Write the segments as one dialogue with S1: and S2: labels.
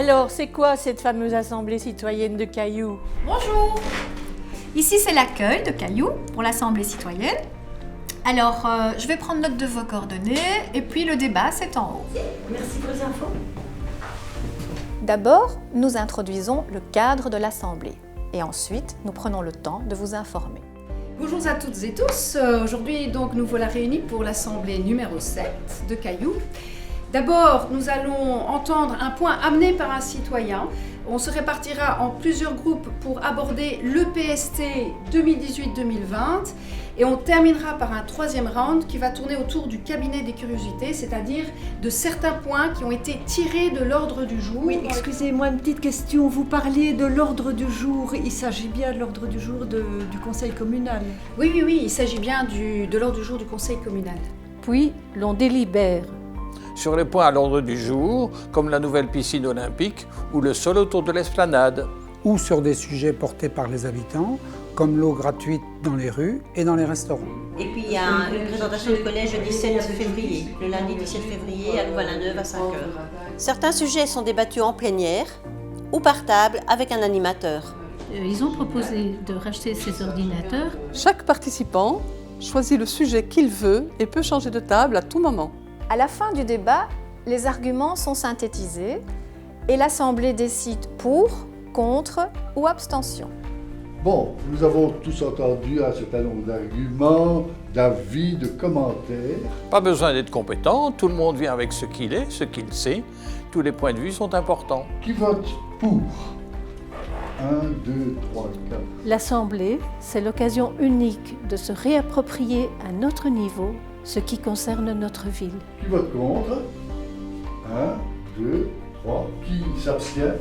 S1: Alors, c'est quoi cette fameuse assemblée citoyenne de Cailloux?
S2: Bonjour! Ici, c'est l'accueil de Cailloux pour l'Assemblée citoyenne. Alors, je vais prendre note de vos coordonnées et puis le débat, c'est en haut.
S1: Merci pour les infos.
S3: D'abord, nous introduisons le cadre de l'Assemblée et ensuite, nous prenons le temps de vous informer.
S4: Bonjour à toutes et tous. Aujourd'hui, donc, nous voilà réunis pour l'Assemblée numéro 7 de Cailloux. D'abord, nous allons entendre un point amené par un citoyen. On se répartira en plusieurs groupes pour aborder le PST 2018-2020 et on terminera par un troisième round qui va tourner autour du cabinet des curiosités, c'est-à-dire de certains points qui ont été tirés de l'ordre du jour.
S5: Oui, excusez-moi, une petite question. Vous parliez de l'ordre du jour. Il s'agit bien de l'ordre du jour du conseil communal.
S4: Oui, il s'agit bien de l'ordre du jour du conseil communal.
S1: Puis, l'on délibère.
S6: Sur les points à l'ordre du jour, comme la nouvelle piscine olympique ou le sol autour de l'esplanade.
S7: Ou sur des sujets portés par les habitants, comme l'eau gratuite dans les rues et dans les restaurants.
S8: Et puis il y a une présentation du collège le 17 février, le lundi 17 février à Louvain-la-Neuve à 5h.
S9: Certains sujets sont débattus en plénière ou par table avec un animateur.
S10: Ils ont proposé de racheter ces ordinateurs.
S11: Chaque participant choisit le sujet qu'il veut et peut changer de table à tout moment.
S3: À la fin du débat, les arguments sont synthétisés et l'Assemblée décide pour, contre ou abstention.
S12: Bon, nous avons tous entendu un certain nombre d'arguments, d'avis, de commentaires.
S6: Pas besoin d'être compétent, tout le monde vient avec ce qu'il est, ce qu'il sait. Tous les points de vue sont importants.
S12: Qui vote pour? 1, 2, 3, 4.
S1: L'Assemblée, c'est l'occasion unique de se réapproprier à notre niveau ce qui concerne notre ville.
S12: Qui vote contre? 1, 2, 3. Qui s'abstient?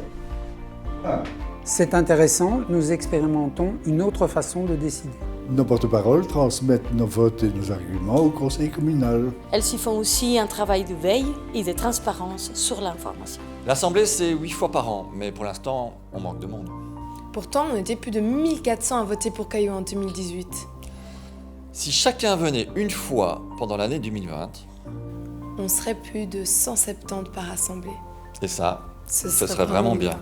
S12: 1.
S7: C'est intéressant, nous expérimentons une autre façon de décider.
S12: Nos porte-paroles transmettent nos votes et nos arguments au conseil communal.
S9: Elles s'y font aussi un travail de veille et de transparence sur l'information.
S13: L'Assemblée, c'est 8 fois par an, mais pour l'instant, on manque de monde.
S14: Pourtant, on était plus de 1400 à voter pour Cailloux en 2018.
S13: Si chacun venait une fois pendant l'année 2020,
S14: on serait plus de 170 par assemblée.
S13: Et ça, ce serait vraiment bien.